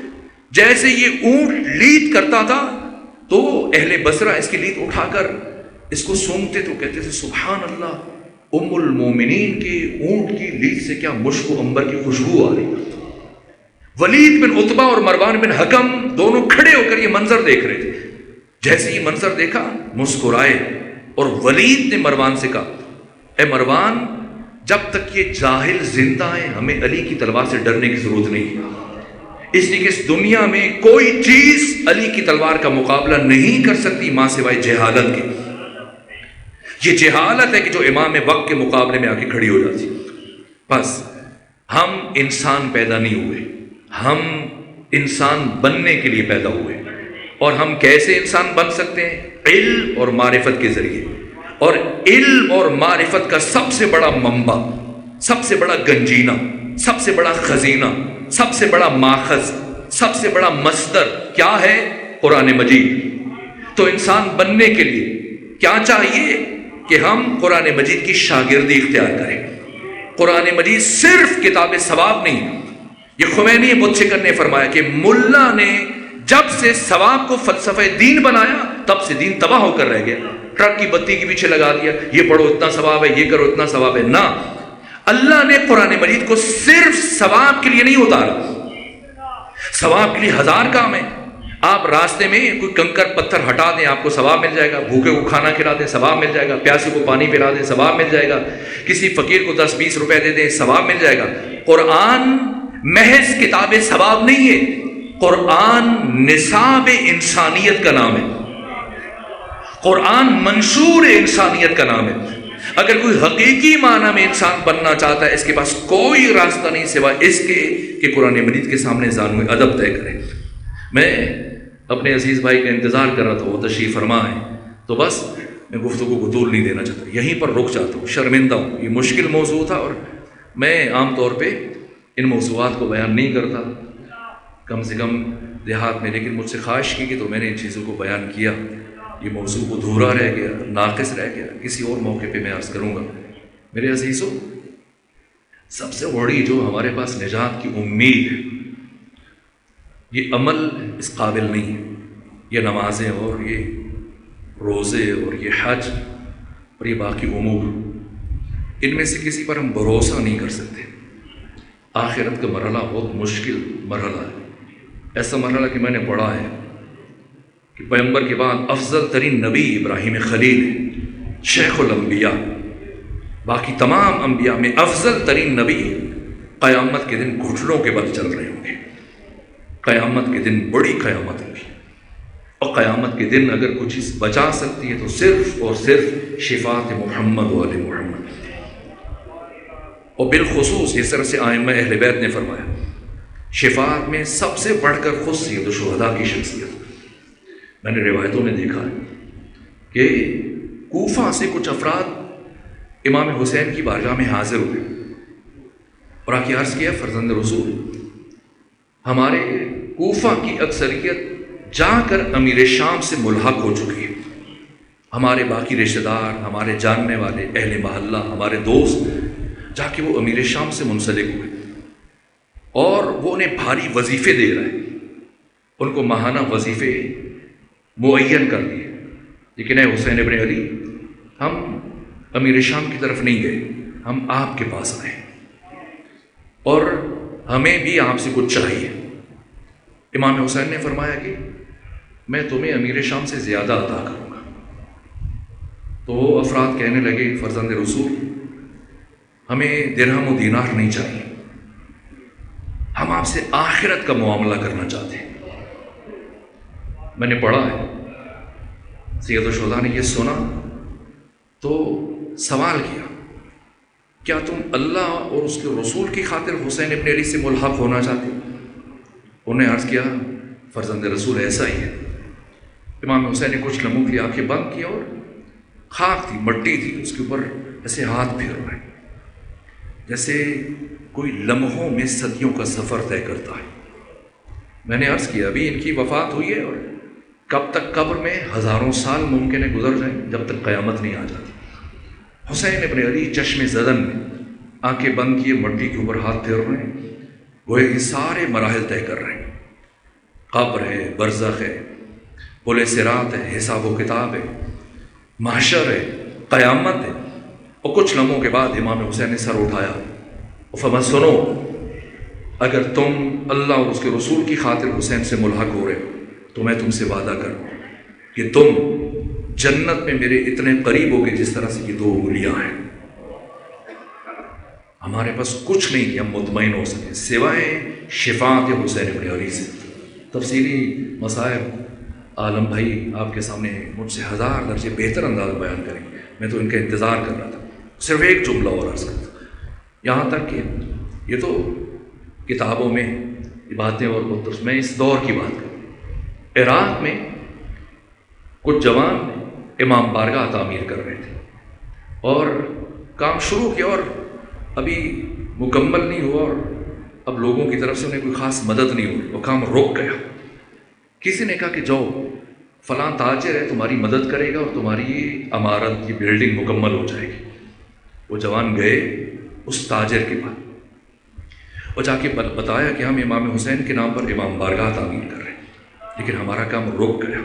Speaker 1: جیسے یہ اونٹ لیڈ کرتا تھا تو اہل بصرہ اس کی لیڈ اٹھا کر اس کو سونگتے تو کہتے تھے سبحان اللہ، ام المومنین کے اونٹ کی لیڈ سے کیا مشک و عنبر کی خوشبو آ رہی. ولید بن عتبہ اور مروان بن حکم دونوں کھڑے ہو کر یہ منظر دیکھ رہے تھے. جیسے یہ منظر دیکھا مسکرائے، اور ولید نے مروان سے کہا اے مروان، جب تک یہ جاہل زندہ ہیں ہمیں علی کی تلوار سے ڈرنے کی ضرورت نہیں، اس لیے کہ اس دنیا میں کوئی چیز علی کی تلوار کا مقابلہ نہیں کر سکتی ماں سوائے جہالت کے. یہ جہالت ہے کہ جو امام وقت کے مقابلے میں آ کے کھڑی ہو جاتی. بس ہم انسان پیدا نہیں ہوئے، ہم انسان بننے کے لیے پیدا ہوئے. اور ہم کیسے انسان بن سکتے ہیں؟ علم اور معرفت کے ذریعے. اور علم اور معرفت کا سب سے بڑا منبع، سب سے بڑا گنجینہ، سب سے بڑا خزینہ، سب سے بڑا ماخذ، سب سے بڑا مصدر کیا ہے؟ قرآن مجید. تو انسان بننے کے لیے کیا چاہیے؟ کہ ہم قرآن مجید کی شاگردی اختیار کریں. قرآن مجید صرف کتاب ثواب نہیں. یہ خمینی بدھ شکن نے فرمایا کہ ملا نے جب سے ثواب کو فلسفہ دین بنایا تب سے دین تباہ ہو کر رہ گیا. ٹرک کی بتی کے پیچھے لگا دیا، یہ پڑھو اتنا ثواب ہے، یہ کرو اتنا ثواب ہے. نہ، اللہ نے قرآن مجید کو صرف ثواب کے لیے نہیں اتارا. ثواب کے لیے ہزار کام ہیں. آپ راستے میں کوئی کنکر پتھر ہٹا دیں، آپ کو ثواب مل جائے گا. بھوکے کو کھانا کھلا دیں، ثواب مل جائے گا. پیاسے کو پانی پلا دیں، ثواب مل جائے گا. کسی فقیر کو 10-20 روپے دے دیں، ثواب مل جائے گا. قرآن محض کتاب ثواب نہیں ہے، قرآن نصاب انسانیت کا نام ہے. قرآن منشور انسانیت کا نام ہے. اگر کوئی حقیقی معنی میں انسان بننا چاہتا ہے، اس کے پاس کوئی راستہ نہیں سوائے اس کے کہ قرآن مجید کے سامنے زانو ادب طے کرے. میں اپنے عزیز بھائی کا انتظار کر رہا تھا، وہ تشریف فرما ہے، تو بس میں گفتگو کو طول نہیں دینا چاہتا، یہیں پر رک جاتا ہوں. شرمندہ ہوں، یہ مشکل موضوع تھا اور میں عام طور پہ ان موضوعات کو بیان نہیں کرتا، کم سے کم دیہات میں، لیکن مجھ سے خواہش کی کہ تو میں نے ان چیزوں کو بیان کیا. یہ موضوع ادھورا رہ گیا، ناقص رہ گیا، کسی اور موقع پہ میں عرض کروں گا. میرے عزیزوں، سب سے بڑی جو ہمارے پاس نجات کی امید ہے، یہ عمل اس قابل نہیں ہے. یہ نمازیں اور یہ روزے اور یہ حج اور یہ باقی امور، ان میں سے کسی پر ہم بھروسہ نہیں کر سکتے. آخرت کا مرحلہ بہت مشکل مرحلہ ہے. ایسا مرحلہ کہ میں نے پڑھا ہے کہ پیغمبر کے بعد افضل ترین نبی ابراہیم خلیل ہے، شیخ الانبیاء. باقی تمام انبیاء میں افضل ترین نبی قیامت کے دن گھٹنوں کے بل چل رہے ہوں گے. قیامت کے دن بڑی قیامت ہوگی، اور قیامت کے دن اگر کچھ چیز بچا سکتی ہے تو صرف اور صرف شفاعت محمد و آل محمد. اور بالخصوص اس طرح سے ائمہ اہل بیت نے فرمایا، شفاعت میں سب سے بڑھ کر خود سید الشہداء کی شخصیت. میں نے روایتوں میں دیکھا ہے کہ کوفہ سے کچھ افراد امام حسین کی بارگاہ میں حاضر ہوئے اور آ کے عرض کیا، فرزند رسول، ہمارے کوفہ کی اکثریت جا کر امیر شام سے ملحق ہو چکی ہے. ہمارے باقی رشتہ دار، ہمارے جاننے والے، اہل محلہ، ہمارے دوست جا کے وہ امیر شام سے منسلک ہوئے اور وہ انہیں بھاری وظیفے دے رہے ہیں. ان کو ماہانہ وظیفے معین کر دیے، لیکن اے حسین ابن علی، ہم امیر شام کی طرف نہیں گئے، ہم آپ کے پاس آئے اور ہمیں بھی آپ سے کچھ چاہیے. امام حسین نے فرمایا کہ میں تمہیں امیر شام سے زیادہ عطا کروں گا. تو وہ افراد کہنے لگے، فرزند رسول، ہمیں درہم و دینار نہیں چاہیے، ہم آپ سے آخرت کا معاملہ کرنا چاہتے ہیں. میں نے پڑھا ہے، سید الشہداء نے یہ سنا تو سوال کیا، کیا تم اللہ اور اس کے رسول کی خاطر حسین ابن علی سے ملحق ہونا چاہتے ہو؟ انہوں نے عرض کیا، فرزند رسول ایسا ہی ہے. امام حسین نے کچھ لمحوں کے لیے آنکھیں بند کیا اور خاک تھی، مٹی تھی، اس کے اوپر ایسے ہاتھ پھیر رہے جیسے کوئی لمحوں میں صدیوں کا سفر طے کرتا ہے. میں نے عرض کیا، ابھی ان کی وفات ہوئی ہے اور کب تک قبر میں ہزاروں سال ممکن ہے گزر جائیں جب تک قیامت نہیں آ جاتی. حسین ابن علی چشم زدن میں آنکھیں بند کیے، مٹی کے اوپر ہاتھ پھیر رہے ہیں، گویا یہ سارے مراحل طے کر رہے ہیں. قبر ہے، برزخ ہے، پل صراط ہے، حساب و کتاب ہے، محشر ہے، قیامت ہے. اور کچھ لمحوں کے بعد امام حسین نے سر اٹھایا اور فرمایا، سنو، اگر تم اللہ اور اس کے رسول کی خاطر حسین سے ملحق ہو رہے ہو تو میں تم سے وعدہ کروں کہ تم جنت میں میرے اتنے قریب ہوگے جس طرح سے یہ 2 انگلیاں ہیں. ہمارے پاس کچھ نہیں کہ ہم مطمئن ہو سکیں سوائے شفاعت حسین ابن علی سے. تفصیلی مسائل عالم بھائی آپ کے سامنے مجھ سے 1000 درجے بہتر انداز بیان کریں، میں تو ان کا انتظار کر رہا تھا. صرف ایک جملہ اور عرض کرتا ہوں، یہاں تک کہ یہ تو کتابوں میں یہ باتیں اور میں اس دور کی بات کروں. عراق میں کچھ جوان امام بارگاہ تعمیر کر رہے تھے اور کام شروع کیا اور ابھی مکمل نہیں ہوا اور اب لوگوں کی طرف سے انہیں کوئی خاص مدد نہیں ہوئی، وہ کام رک گیا۔ کسی نے کہا کہ جاؤ فلاں تاجر ہے تمہاری مدد کرے گا اور تمہاری یہ عمارت، یہ بلڈنگ مکمل ہو جائے گی۔ وہ جوان گئے اس تاجر کے پاس اور جا کے بتایا کہ ہم امام حسین کے نام پر امام بارگاہ تعمیر کر رہے ہیں لیکن ہمارا کام رک گیا،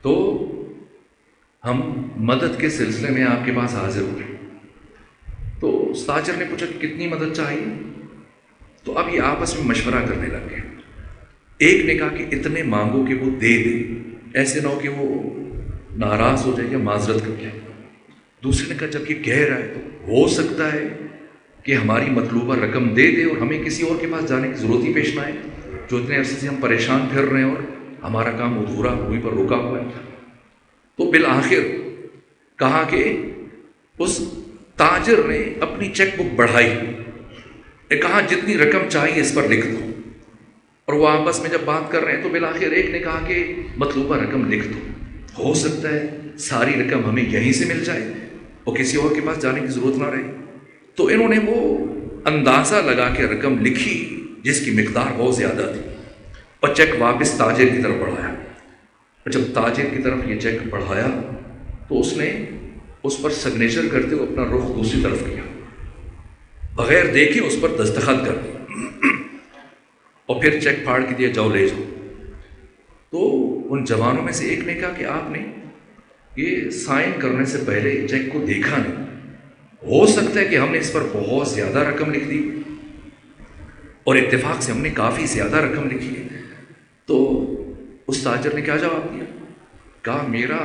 Speaker 1: تو ہم مدد کے سلسلے میں آپ کے پاس حاضر ہوئے۔ تو اس تاجر نے پوچھا کہ کتنی مدد چاہیے؟ تو اب یہ آپس میں مشورہ کرنے لگ گئے۔ ایک نے کہا کہ اتنے مانگو کہ وہ دے دے، ایسے نہ ہو کہ وہ ناراض ہو جائے یا معذرت کر جائے۔ دوسرے نے کہا جب یہ کہہ رہا ہے تو ہو سکتا ہے کہ ہماری مطلوبہ رقم دے دے اور ہمیں کسی اور کے پاس جانے کی ضرورت ہی پیش نہ آئے، جو اتنے عرصے سے ہم پریشان پھر رہے ہیں اور ہمارا کام ادھورا وہیں پر رکا ہوا ہے۔ تو بالآخر کہا کہ اس تاجر نے اپنی چیک بک بڑھائی، کہا جتنی رقم چاہیے اس پر لکھ دو، اور وہ آپس میں جب بات کر رہے ہیں تو بالآخر ایک نے کہا کہ مطلوبہ رقم لکھ دو، ہو سکتا ہے ساری رقم ہمیں یہیں سے مل جائے اور کسی اور کے پاس جانے کی ضرورت نہ رہے۔ تو انہوں نے وہ اندازہ لگا کے رقم لکھی جس کی مقدار بہت زیادہ تھی اور چیک واپس تاجر کی طرف بڑھایا۔ اور جب تاجر کی طرف یہ چیک بڑھایا تو اس نے اس پر سگنیچر کرتے ہوئے اپنا رخ دوسری طرف کیا، بغیر دیکھے اس پر دستخط کر دی اور پھر چیک پھاڑ کے دیا، جاؤ لے جاؤ۔ تو ان جوانوں میں سے ایک نے کہا کہ آپ نے یہ سائن کرنے سے پہلے چیک کو دیکھا نہیں، ہو سکتا ہے کہ ہم نے اس پر بہت زیادہ رقم لکھ دی اور اتفاق سے ہم نے کافی زیادہ رقم لکھی ہے۔ تو اس تاجر نے کیا جواب دیا؟ کہا میرا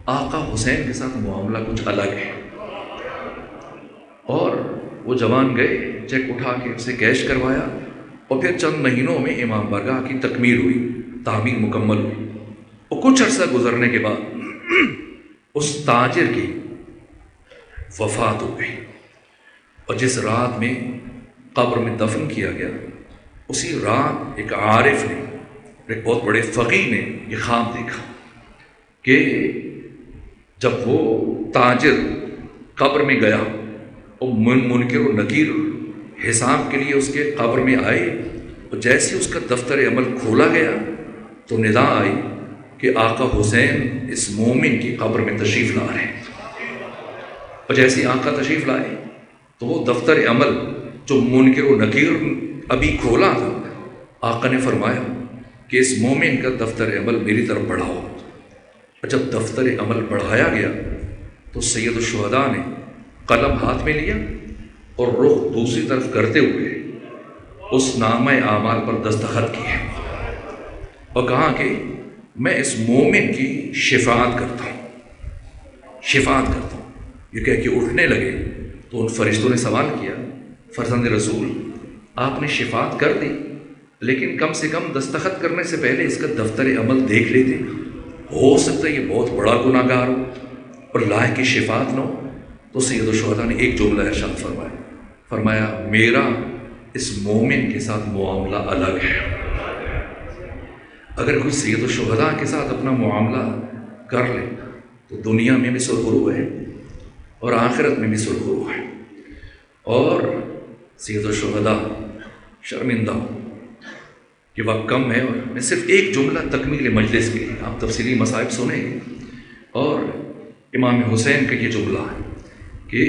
Speaker 1: آقا حسین کے ساتھ معاملہ کچھ الگ ہے۔ اور وہ جوان گئے، چیک اٹھا کے اسے کیش کروایا اور پھر چند مہینوں میں امام بارگاہ کی تکمیل ہوئی، تعمیر مکمل ہوئی۔ اور کچھ عرصہ گزرنے کے بعد اس تاجر کی وفات ہو گئی اور جس رات میں قبر میں دفن کیا گیا اسی رات ایک عارف نے، ایک بہت بڑے فقیہ نے یہ خواب دیکھا کہ جب وہ تاجر قبر میں گیا اور منکر و نکیر حساب کے لیے اس کے قبر میں آئے اور جیسے اس کا دفتر عمل کھولا گیا تو ندا آئی کہ آقا حسین اس مومن کی قبر میں تشریف لا رہے ہیں۔ اور جیسے آقا تشریف لائے تو وہ دفتر عمل جو منکر و نکیر ابھی کھولا تھا، آقا نے فرمایا کہ اس مومن کا دفتر عمل میری طرف بڑھاؤ۔ اور جب دفتر عمل بڑھایا گیا تو سید الشہداء نے قلم ہاتھ میں لیا اور رخ دوسری طرف کرتے ہوئے اس نامہ اعمال پر دستخط کیے اور کہا کہ میں اس مومن کی شفاعت کرتا ہوں، شفاعت کرتا ہوں۔ یہ کہہ کے اٹھنے لگے تو ان فرشتوں نے سوال کیا، فرزند رسول آپ نے شفاعت کر دی لیکن کم سے کم دستخط کرنے سے پہلے اس کا دفتر عمل دیکھ لیتے، ہو سکتا ہے یہ بہت بڑا گناہ گار ہو اور لائق کی شفاعت نہ ہو۔ تو سید الشہداء نے ایک جملہ ارشاد فرمایا میرا اس مومن کے ساتھ معاملہ الگ ہے۔ اگر کوئی سید الشہداء کے ساتھ اپنا معاملہ کر لے تو دنیا میں بھی سرخرو ہے اور آخرت میں بھی سرخرو ہے۔ اور سید الشہداء شرمندہ ہو کہ وقت کم ہے اور میں صرف ایک جملہ تکمیل مجلس کے لیے، آپ تفصیلی مصائب سنیں گے، اور امام حسین کا یہ جملہ ہے کہ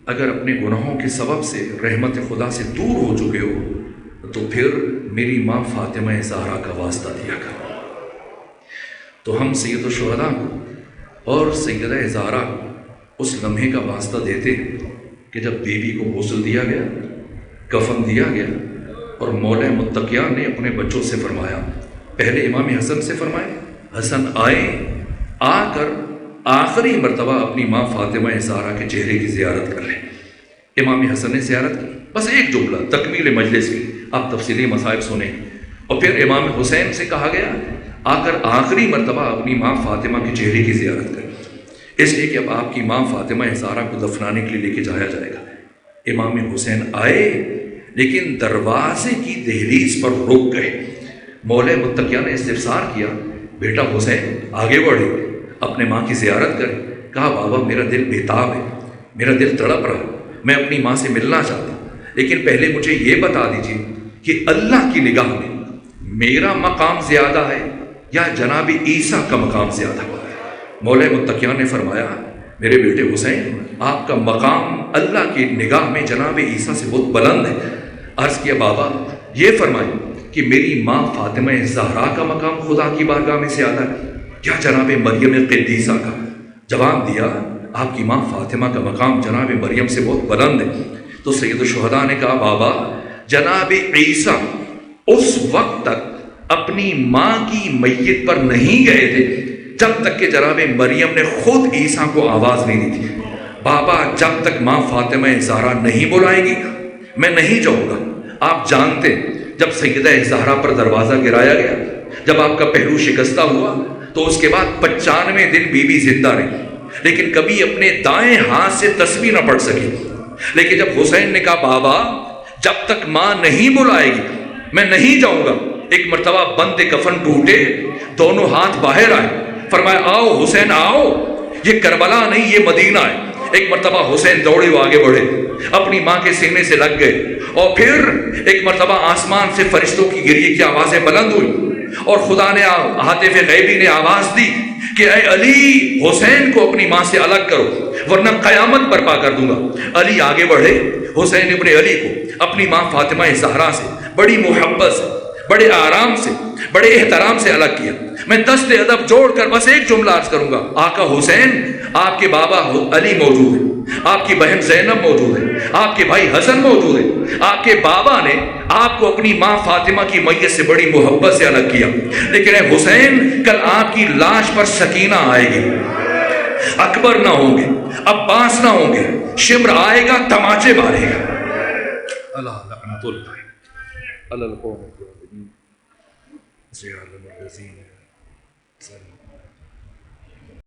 Speaker 1: اگر اپنے گناہوں کے سبب سے رحمت خدا سے دور ہو چکے ہو تو پھر میری ماں فاطمہ زہرا کا واسطہ دیا کرو۔ تو ہم سید الشہداء کو اور سیدہ زہرا کو اس لمحے کا واسطہ دیتے ہیں کہ جب بیوی کو غسل دیا گیا، کفن دیا گیا اور مولا متقیان نے اپنے بچوں سے فرمایا، پہلے امام حسن سے فرمائے حسن آئے، آ کر آخری مرتبہ اپنی ماں فاطمہ زہرا کے چہرے کی زیارت کر لیں۔ امام حسن نے زیارت کی، بس ایک جملہ تکمیل مجلس کی، آپ تفصیلی مصائب سنیں۔ اور پھر امام حسین سے کہا گیا آ کر آخری مرتبہ اپنی ماں فاطمہ کے چہرے کی زیارت کریں، اس لیے کہ اب آپ کی ماں فاطمہ زہرا کو دفنانے کے لیے لے کے جایا جائے گا۔ امام حسین آئے لیکن دروازے کی دہلیز پر رک گئے۔ مولا متقیان نے استفسار کیا، بیٹا حسین آگے بڑھے؟ اپنے ماں کی زیارت کرے. کہا بابا میرا دل بےتاب ہے، میرا دل تڑپ رہا، میں اپنی ماں سے ملنا چاہتا ہوں، لیکن پہلے مجھے یہ بتا دیجیے کہ اللہ کی نگاہ میں میرا مقام زیادہ ہے یا جناب عیسیٰ کا مقام زیادہ ہے؟ مولا متقیان نے فرمایا میرے بیٹے حسین، آپ کا مقام اللہ کی نگاہ میں جناب عیسیٰ سے بہت بلند ہے. عرض کیا بابا یہ فرمائیں کہ میری ماں فاطمہ زہرا کا مقام خدا کی بارگاہ میں زیادہ ہے یا جناب مریم قدیسہ کا؟ جواب دیا آپ کی ماں فاطمہ کا مقام جناب مریم سے بہت بلند ہے. تو سید الشہداء نے کہا بابا جناب عیسیٰ اس وقت تک اپنی ماں کی میت پر نہیں گئے تھے جب تک کہ جناب مریم نے خود عیسیٰ کو آواز نہیں دی تھی. بابا جب تک ماں فاطمہ زہرا نہیں بلائے گی میں نہیں جاؤں گا. آپ جانتے جب سیدہ زہرا پر دروازہ گرایا گیا، جب آپ کا پہلو شکستہ ہوا تو اس کے بعد 95 دن بی بی زندہ رہی، لیکن کبھی اپنے دائیں ہاتھ سے تسبیح نہ پڑھ سکی. لیکن جب حسین نے کہا بابا جب تک ماں نہیں بلائے گی میں نہیں جاؤں گا، ایک مرتبہ بند کفن ٹوٹے، دونوں ہاتھ باہر آئے، فرمایا آؤ حسین آؤ، یہ کربلا نہیں یہ مدینہ ہے. ایک مرتبہ حسین دوڑے وہ آگے بڑھے، اپنی ماں کے سینے سے لگ گئے، اور پھر ایک مرتبہ آسمان سے فرشتوں کی گریے کی آوازیں بلند ہوئی اور خدا نے ہاتف غیبی نے آواز دی کہ اے علی حسین کو اپنی ماں سے الگ کرو ورنہ قیامت برپا کر دوں گا. علی آگے بڑھے، حسین ابن علی کو اپنی ماں فاطمہ زہرا سے بڑی محبت سے، بڑے آرام سے، بڑے احترام سے الگ کیا. میں دست ادب جوڑ کر بس ایک جملہ عرض کروں گا، آقا حسین آپ کے بابا علی موجود ہیں، آپ کی بہن زینب موجود ہے، آپ کے بھائی حسن موجود ہے، آپ کے بابا نے آپ کو اپنی ماں فاطمہ کی میت سے بڑی محبت سے الگ کیا، لیکن اے حسین کل آپ کی لاش پر سکینہ آئے گی، اکبر نہ ہوں گے، عباس نہ ہوں گے، شمر آئے گا تماچے مارے گا. اللہ لعنت اللہ علی القوم الظالمین.